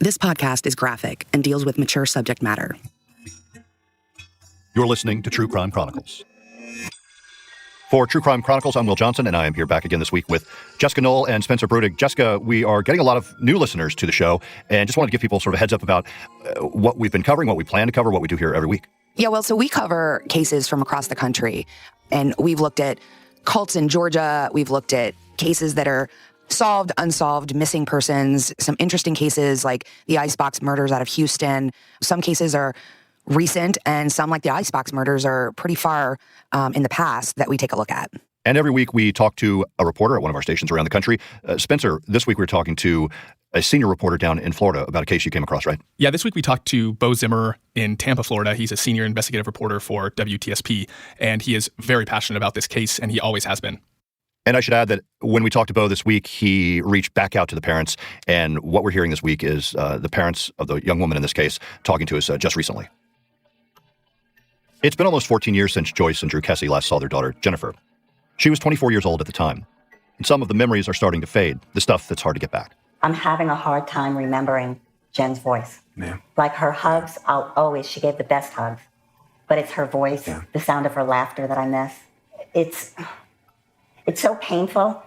This podcast is graphic and deals with mature subject matter. You're listening to True Crime Chronicles. For True Crime Chronicles, I'm Will Johnson, and I am here back again this week with Jessica Knoll and Spencer Brudig. Jessica, we are getting a lot of new listeners to the show, and just wanted to give people sort of a heads up about what we've been covering, what we plan to cover, what we do here every week. Yeah, well, so we cover cases from across the country, and we've looked at cults in Georgia. We've looked at cases that are solved, unsolved, missing persons, some interesting cases like the Icebox murders out of Houston. Some cases are recent, and some, like the Icebox murders, are pretty far in the past that we take a look at. And every week we talk to a reporter at one of our stations around the country. Spencer, this week we're talking to a senior reporter down in Florida about a case you came across, right? Yeah, this week we talked to Bo Zimmer in Tampa, Florida. He's a senior investigative reporter for WTSP, and he is very passionate about this case, and he always has been. And I should add that when we talked to Bo this week, he reached back out to the parents, and what we're hearing this week is the parents of the young woman in this case talking to us just recently. It's been almost 14 years since Joyce and Drew Kesse last saw their daughter, Jennifer. She was 24 years old at the time, and some of the memories are starting to fade, the stuff that's hard to get back. I'm having a hard time remembering Jen's voice. Yeah. Like her hugs, she gave the best hugs, but it's her voice, the sound of her laughter that I miss. It's so painful.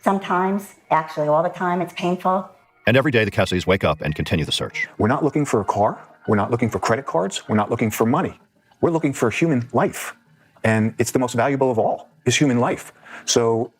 Sometimes, actually all the time, it's painful. And every day the Kesses wake up and continue the search. We're not looking for a car. We're not looking for credit cards. We're not looking for money. We're looking for human life. And it's the most valuable of all, is human life. So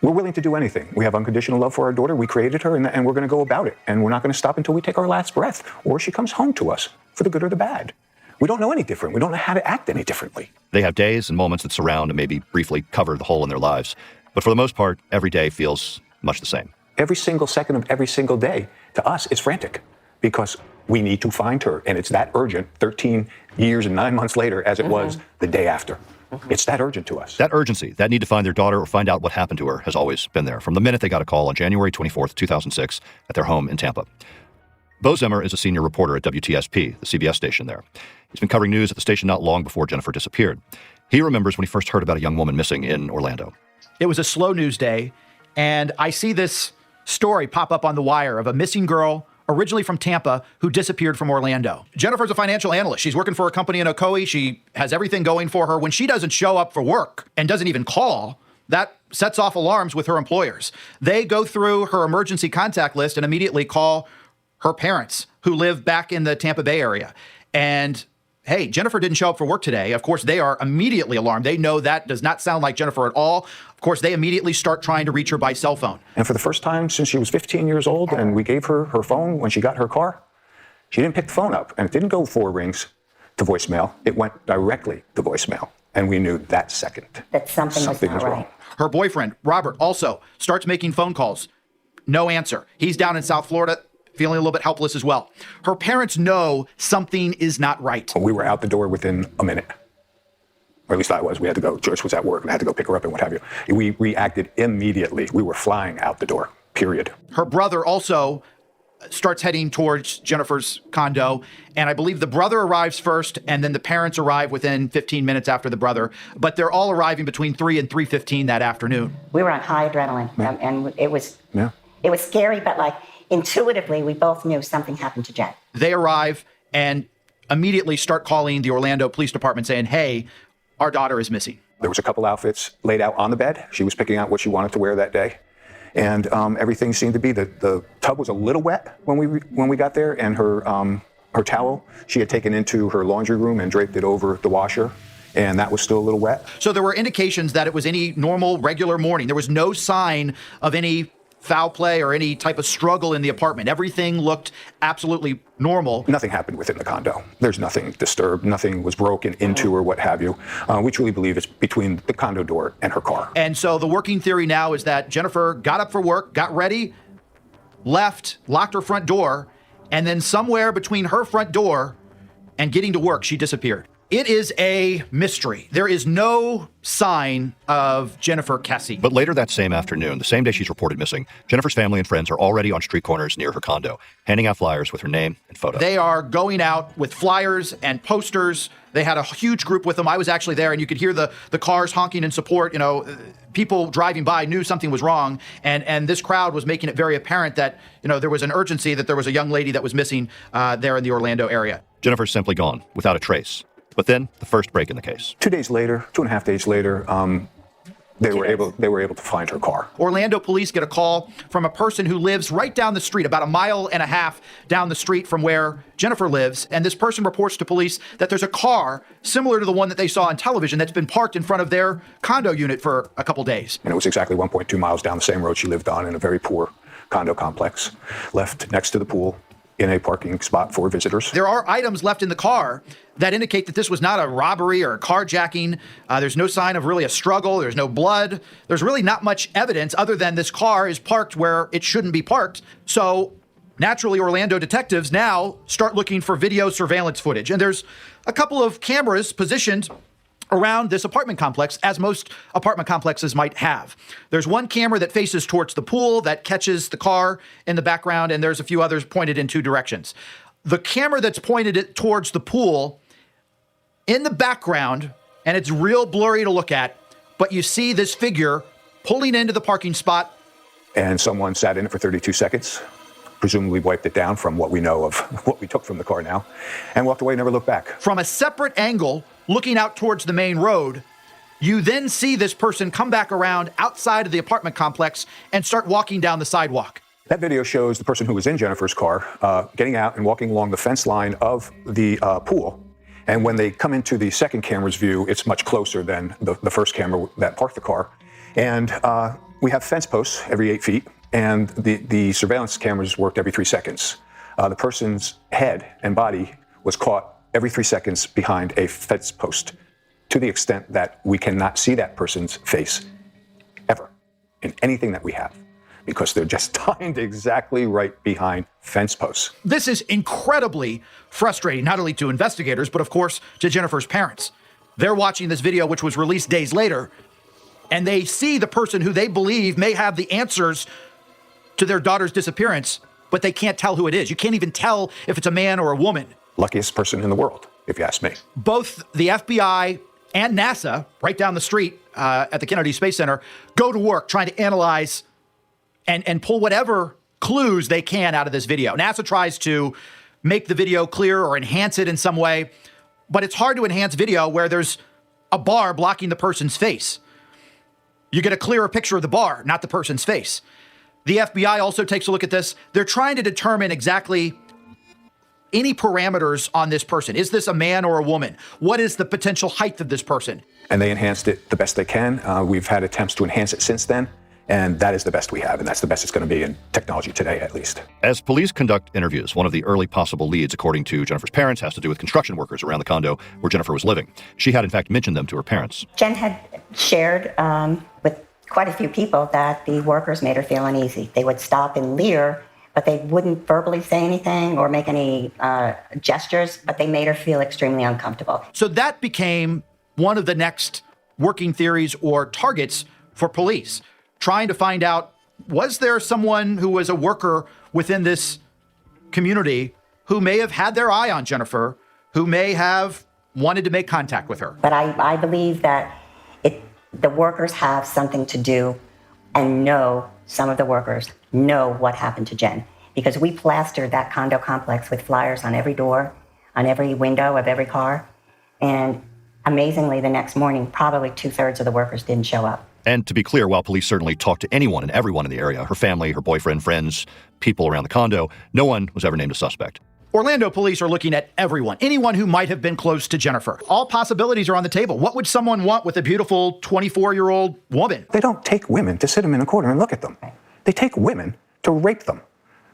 we're willing to do anything. We have unconditional love for our daughter. We created her, and we're going to go about it. And we're not going to stop until we take our last breath, or she comes home to us, for the good or the bad. We don't know any different. We don't know how to act any differently. They have days and moments that surround and maybe briefly cover the hole in their lives. But for the most part, every day feels much the same. Every single second of every single day, to us, is frantic, because we need to find her. And it's that urgent 13 years and 9 months later as it was the day after. It's that urgent to us. That urgency, that need to find their daughter or find out what happened to her, has always been there from the minute they got a call on January 24th, 2006 at their home in Tampa. Bo Zimmer is a senior reporter at WTSP, the CBS station there. He's been covering news at the station not long before Jennifer disappeared. He remembers when he first heard about a young woman missing in Orlando. It was a slow news day, and I see this story pop up on the wire of a missing girl originally from Tampa who disappeared from Orlando. Jennifer's a financial analyst. She's working for a company in Ocoee. She has everything going for her. When she doesn't show up for work and doesn't even call, that sets off alarms with her employers. They go through her emergency contact list and immediately call her parents, who live back in the Tampa Bay area. And hey, Jennifer didn't show up for work today. Of course, they are immediately alarmed. They know that does not sound like Jennifer at all. Of course, they immediately start trying to reach her by cell phone. And for the first time since she was 15 years old, and we gave her her phone when she got her car, she didn't pick the phone up. And it didn't go 4 rings to voicemail. It went directly to voicemail. And we knew that second That something was not wrong. right. Her boyfriend, Robert, also starts making phone calls. No answer. He's down in South Florida, feeling a little bit helpless as well. Her parents know something is not right. We were out the door within a minute. Or at least I was. We had to go. Joyce was at work, and I had to go pick her up and what have you. We reacted immediately. We were flying out the door, period. Her brother also starts heading towards Jennifer's condo, and I believe the brother arrives first, and then the parents arrive within 15 minutes after the brother. But they're all arriving between 3 and 3:15 that afternoon. We were on high adrenaline, and it was scary, but like intuitively, we both knew something happened to Jen. They arrive and immediately start calling the Orlando Police Department saying, hey, our daughter is missing. There was a couple outfits laid out on the bed. She was picking out what she wanted to wear that day. And everything seemed to be, the tub was a little wet when we got there, and her towel she had taken into her laundry room and draped it over the washer, and that was still a little wet. So there were indications that it was any normal, regular morning. There was no sign of any foul play or any type of struggle in the apartment. Everything looked absolutely normal. Nothing happened within the condo. There's nothing disturbed. Nothing was broken into or what have you. We truly believe it's between the condo door and her car. And so the working theory now is that Jennifer got up for work, got ready, left, locked her front door, and then somewhere between her front door and getting to work, she disappeared. It is a mystery. There is no sign of Jennifer Kesse. But later that same afternoon, the same day she's reported missing, Jennifer's family and friends are already on street corners near her condo, handing out flyers with her name and photo. They are going out with flyers and posters. They had a huge group with them. I was actually there, and you could hear the cars honking in support. You know, people driving by knew something was wrong, and this crowd was making it very apparent that, you know, there was an urgency, that there was a young lady that was missing there in the Orlando area. Jennifer's simply gone, without a trace. But then, the first break in the case. 2.5 days later, they were able to find her car. Orlando police get a call from a person who lives right down the street, about 1.5 miles down the street from where Jennifer lives. And this person reports to police that there's a car similar to the one that they saw on television that's been parked in front of their condo unit for a couple days. And it was exactly 1.2 miles down the same road she lived on in a very poor condo complex, left next to the pool in a parking spot for visitors. There are items left in the car that indicate that this was not a robbery or a carjacking. There's no sign of really a struggle. There's no blood. There's really not much evidence other than this car is parked where it shouldn't be parked. So naturally, Orlando detectives now start looking for video surveillance footage. And there's a couple of cameras positioned around this apartment complex, as most apartment complexes might have. There's one camera that faces towards the pool that catches the car in the background, and there's a few others pointed in two directions. The camera that's pointed towards the pool, in the background, and it's real blurry to look at, but you see this figure pulling into the parking spot. And someone sat in it for 32 seconds, presumably wiped it down from what we know of what we took from the car now, and walked away, never looked back. From a separate angle, looking out towards the main road, you then see this person come back around outside of the apartment complex and start walking down the sidewalk. That video shows the person who was in Jennifer's car getting out and walking along the fence line of the pool. And when they come into the second camera's view, it's much closer than the first camera that parked the car. And we have fence posts every 8 feet, and the surveillance cameras worked every 3 seconds. The person's head and body was caught every 3 seconds behind a fence post, to the extent that we cannot see that person's face ever in anything that we have, because they're just timed exactly right behind fence posts. This is incredibly frustrating, not only to investigators, but of course to Jennifer's parents. They're watching this video, which was released days later, and they see the person who they believe may have the answers to their daughter's disappearance, but they can't tell who it is. You can't even tell if it's a man or a woman. Luckiest person in the world, if you ask me. Both the FBI and NASA, right down the street at the Kennedy Space Center, go to work trying to analyze and pull whatever clues they can out of this video. NASA tries to make the video clear or enhance it in some way, but it's hard to enhance video where there's a bar blocking the person's face. You get a clearer picture of the bar, not the person's face. The FBI also takes a look at this. They're trying to determine exactly any parameters on this person. Is this a man or a woman? What is the potential height of this person? And they enhanced it the best they can. We've had attempts to enhance it since then, and that is the best we have, and that's the best it's going to be in technology today, at least. As police conduct interviews, one of the early possible leads, according to Jennifer's parents, has to do with construction workers around the condo where Jennifer was living. She had, in fact, mentioned them to her parents. Jen had shared with quite a few people that the workers made her feel uneasy. They would stop and leer, but they wouldn't verbally say anything or make any gestures, but they made her feel extremely uncomfortable. So that became one of the next working theories or targets for police, trying to find out, was there someone who was a worker within this community who may have had their eye on Jennifer, who may have wanted to make contact with her? But I believe that the workers have something to do, and some of the workers know what happened to Jen, because we plastered that condo complex with flyers on every door, on every window of every car. And amazingly, the next morning, probably 2/3 of the workers didn't show up. And to be clear, while police certainly talked to anyone and everyone in the area, her family, her boyfriend, friends, people around the condo, no one was ever named a suspect. Orlando police are looking at everyone, anyone who might have been close to Jennifer. All possibilities are on the table. What would someone want with a beautiful 24-year-old woman? They don't take women to sit them in a corner and look at them. They take women to rape them,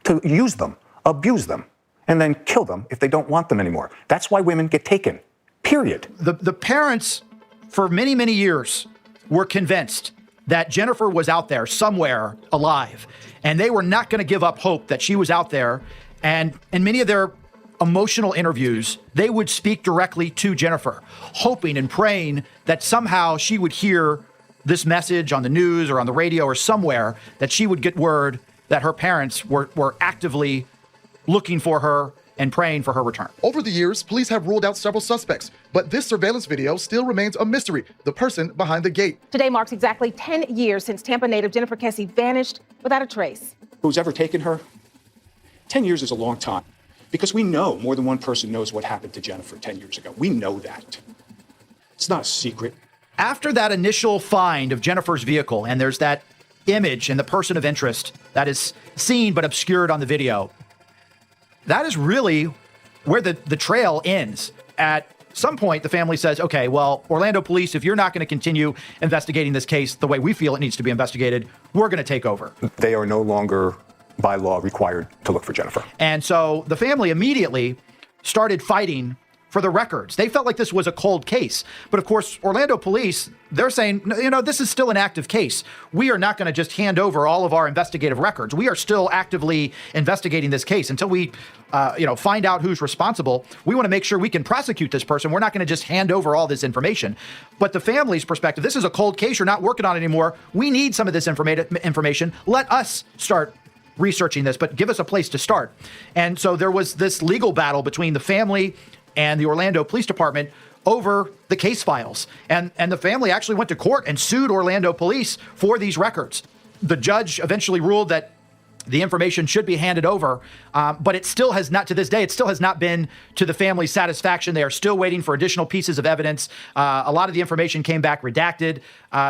to use them, abuse them, and then kill them if they don't want them anymore. That's why women get taken, period. The parents, for many, many years, were convinced that Jennifer was out there somewhere alive, and they were not going to give up hope that she was out there. And many of their emotional interviews, they would speak directly to Jennifer, hoping and praying that somehow she would hear this message on the news or on the radio or somewhere, that she would get word that her parents were actively looking for her and praying for her return. Over the years, police have ruled out several suspects, but this surveillance video still remains a mystery, the person behind the gate. Today marks exactly 10 years since Tampa native Jennifer Kesse vanished without a trace. Who's ever taken her? 10 years is a long time, because we know more than one person knows what happened to Jennifer 10 years ago. We know that. It's not a secret. After that initial find of Jennifer's vehicle, and there's that image and the person of interest that is seen but obscured on the video, that is really where the trail ends. At some point, the family says, okay, well, Orlando police, if you're not going to continue investigating this case the way we feel it needs to be investigated, we're going to take over. They are no longer by law required to look for Jennifer. And so the family immediately started fighting for the records. They felt like this was a cold case. But of course, Orlando police, they're saying, you know, this is still an active case. We are not going to just hand over all of our investigative records. We are still actively investigating this case until we, find out who's responsible. We want to make sure we can prosecute this person. We're not going to just hand over all this information. But the family's perspective, this is a cold case. You're not working on it anymore. We need some of this information. Let us start researching this, but give us a place to start. And so there was this legal battle between the family and the Orlando Police Department over the case files. And the family actually went to court and sued Orlando police for these records. The judge eventually ruled that the information should be handed over, but it still has not, to this day, it still has not been to the family's satisfaction. They are still waiting for additional pieces of evidence. A lot of the information came back redacted.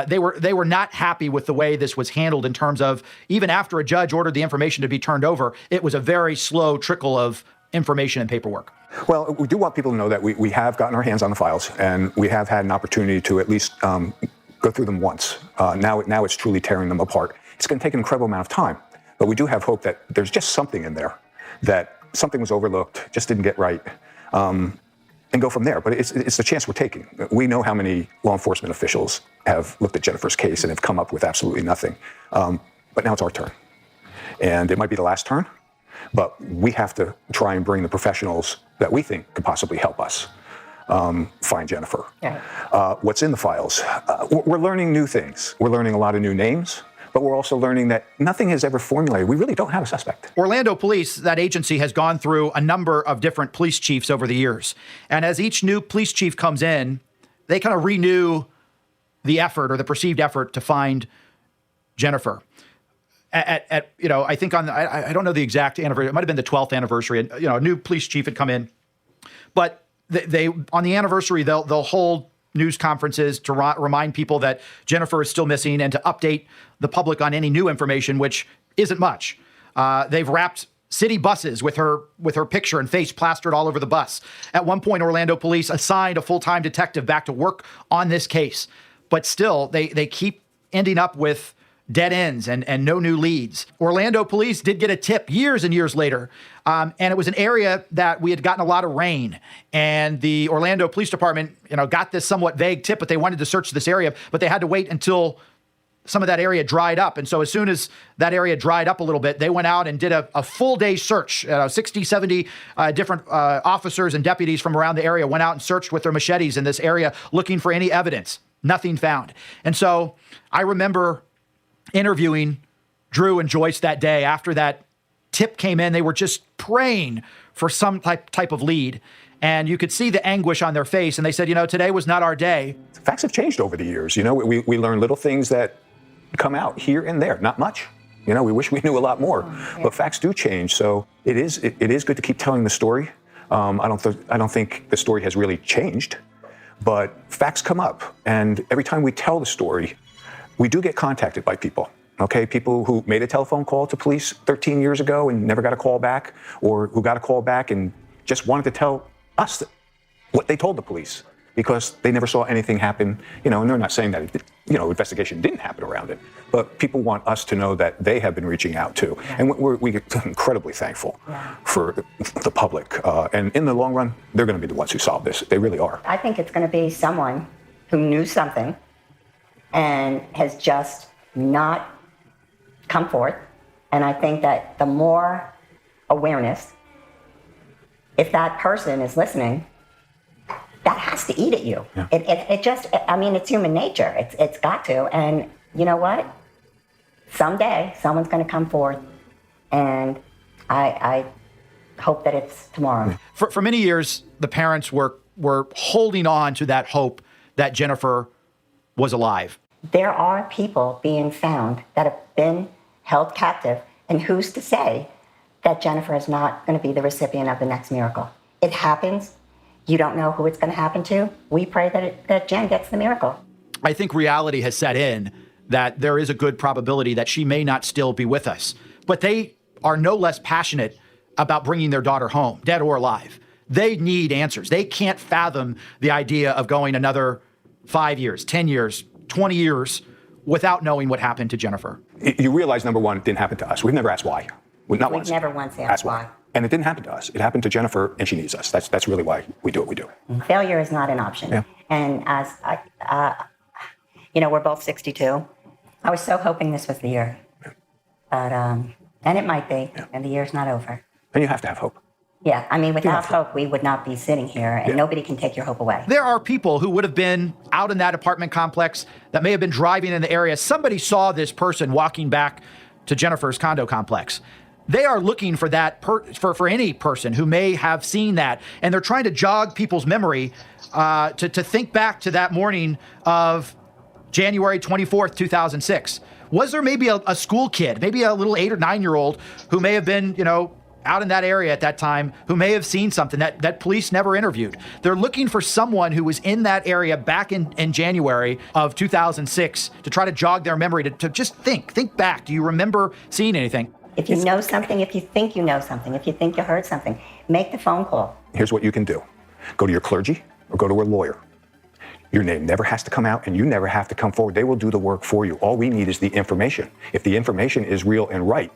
They were not happy with the way this was handled in terms of, even after a judge ordered the information to be turned over, it was a very slow trickle of information and paperwork. Well, we do want people to know that we have gotten our hands on the files, and we have had an opportunity to at least go through them once. Now it's truly tearing them apart. It's going to take an incredible amount of time, but we do have hope that there's just something in there, that something was overlooked, just didn't get right, and go from there. But it's the chance we're taking. We know how many law enforcement officials have looked at Jennifer's case and have come up with absolutely nothing. But now it's our turn. And it might be the last turn, but we have to try and bring the professionals that we think could possibly help us find Jennifer. Right. What's in the files? We're learning new things. We're learning a lot of new names, but we're also learning that nothing has ever formulated. We really don't have a suspect. Orlando Police, that agency, has gone through a number of different police chiefs over the years. And as each new police chief comes in, they kind of renew the effort or the perceived effort to find Jennifer. I think I don't know the exact anniversary. It might have been the 12th anniversary. And, a new police chief had come in, but they on the anniversary, they'll hold news conferences to remind people that Jennifer is still missing and to update the public on any new information, which isn't much. They've wrapped city buses with her picture and face plastered all over the bus. At one point, Orlando police assigned a full-time detective back to work on this case, but still they keep ending up with dead ends and no new leads. Orlando police did get a tip years and years later, and it was an area that we had gotten a lot of rain. And the Orlando Police Department, got this somewhat vague tip, but they wanted to search this area, but they had to wait until some of that area dried up. And so as soon as that area dried up a little bit, they went out and did a full day search. 60, 70 different officers and deputies from around the area went out and searched with their machetes in this area looking for any evidence. Nothing found. And so I remember interviewing Drew and Joyce that day after that tip came in. They were just praying for some type of lead. And you could see the anguish on their face. And they said, today was not our day. Facts have changed over the years. We learn little things that come out here and there. Not much. We wish we knew a lot more. But facts do change. So it is good to keep telling the story. I don't think the story has really changed. But facts come up. And every time we tell the story, we do get contacted by people, okay? People who made a telephone call to police 13 years ago and never got a call back, or who got a call back and just wanted to tell us what they told the police because they never saw anything happen, and they're not saying that, investigation didn't happen around it, but people want us to know that they have been reaching out too. And we're incredibly thankful for the public. And in the long run, they're gonna be the ones who solve this. They really are. I think it's going to be someone who knew something and has just not come forth. And I think that the more awareness if that person is listening, that has to eat at you. Yeah. It just, I mean, it's human nature. It's got to. And you know what? Someday, someone's going to come forth, and I hope that it's tomorrow. For many years, the parents were holding on to that hope that Jennifer was alive. There are people being found that have been held captive, and who's to say that Jennifer is not going to be the recipient of the next miracle? It happens. You don't know who it's going to happen to. We pray that Jen gets the miracle. I think reality has set in that there is a good probability that she may not still be with us. But they are no less passionate about bringing their daughter home, dead or alive. They need answers. They can't fathom the idea of going another 5 years, 10 years, 20 years without knowing what happened to Jennifer. You realize, number one, it didn't happen to us. We've never asked why. We've never once asked why. And it didn't happen to us. It happened to Jennifer, and she needs us. That's really why we do what we do. Failure is not an option. Yeah. And as we're both 62. I was so hoping this was the year, but and it might be, and the year's not over. And you have to have hope. Yeah, I mean, without hope, we would not be sitting here, and nobody can take your hope away. There are people who would have been out in that apartment complex that may have been driving in the area. Somebody saw this person walking back to Jennifer's condo complex. They are looking for that for any person who may have seen that, and they're trying to jog people's memory to think back to that morning of January 24th, 2006. Was there maybe a school kid, maybe a little 8 or 9 year old who may have been, out in that area at that time, who may have seen something that police never interviewed? They're looking for someone who was in that area back in January of 2006 to try to jog their memory, to just think back. Do you remember seeing anything? If you know something, if you think you know something, if you think you heard something, make the phone call. Here's what you can do. Go to your clergy or go to a lawyer. Your name never has to come out, and you never have to come forward. They will do the work for you. All we need is the information. If the information is real and right,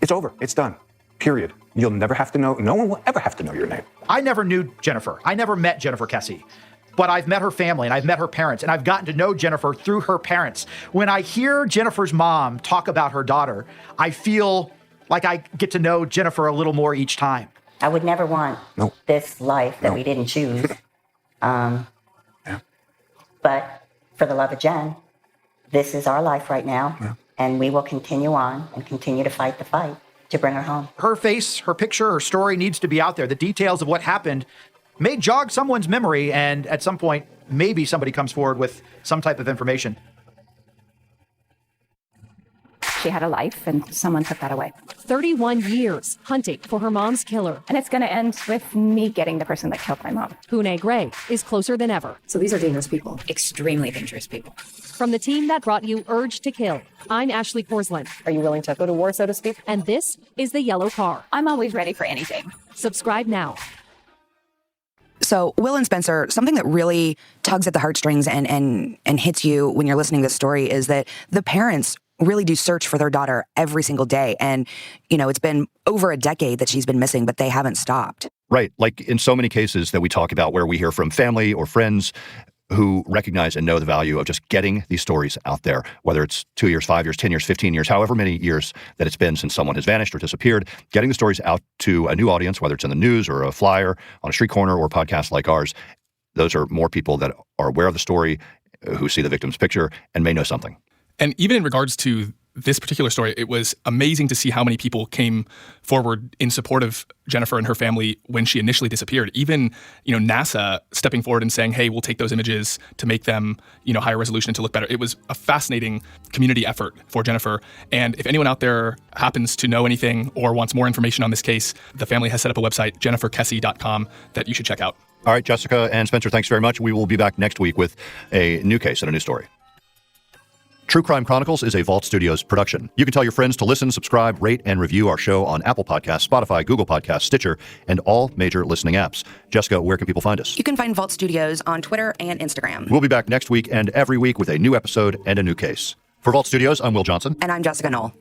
it's over. It's done. Period. You'll never have to know. No one will ever have to know your name. I never knew Jennifer. I never met Jennifer Kesse. But I've met her family, and I've met her parents, and I've gotten to know Jennifer through her parents. When I hear Jennifer's mom talk about her daughter, I feel like I get to know Jennifer a little more each time. I would never want this life that we didn't choose. But for the love of Jen, this is our life right now, and we will continue on and continue to fight the fight to bring her home. Her face, her picture, her story needs to be out there. The details of what happened may jog someone's memory, and at some point, maybe somebody comes forward with some type of information. She had a life, and someone took that away. 31 years hunting for her mom's killer. And it's going to end with me getting the person that killed my mom. Pune Gray is closer than ever. So these are dangerous people. Extremely dangerous people. From the team that brought you Urge to Kill, I'm Ashley Korsland. Are you willing to go to war, so to speak? And this is The Yellow Car. I'm always ready for anything. Subscribe now. So, Will and Spencer, something that really tugs at the heartstrings and hits you when you're listening to this story is that the parents really do search for their daughter every single day. And, it's been over a decade that she's been missing, but they haven't stopped. Right. Like in so many cases that we talk about where we hear from family or friends who recognize and know the value of just getting these stories out there, whether it's 2 years, 5 years, 10 years, 15 years, however many years that it's been since someone has vanished or disappeared, getting the stories out to a new audience, whether it's in the news or a flyer on a street corner or a podcast like ours. Those are more people that are aware of the story, who see the victim's picture and may know something. And even in regards to this particular story, it was amazing to see how many people came forward in support of Jennifer and her family when she initially disappeared. Even, NASA stepping forward and saying, hey, we'll take those images to make them, higher resolution to look better. It was a fascinating community effort for Jennifer. And if anyone out there happens to know anything or wants more information on this case, the family has set up a website, jenniferkesse.com, that you should check out. All right, Jessica and Spencer, thanks very much. We will be back next week with a new case and a new story. True Crime Chronicles is a Vault Studios production. You can tell your friends to listen, subscribe, rate, and review our show on Apple Podcasts, Spotify, Google Podcasts, Stitcher, and all major listening apps. Jessica, where can people find us? You can find Vault Studios on Twitter and Instagram. We'll be back next week and every week with a new episode and a new case. For Vault Studios, I'm Will Johnson. And I'm Jessica Knoll.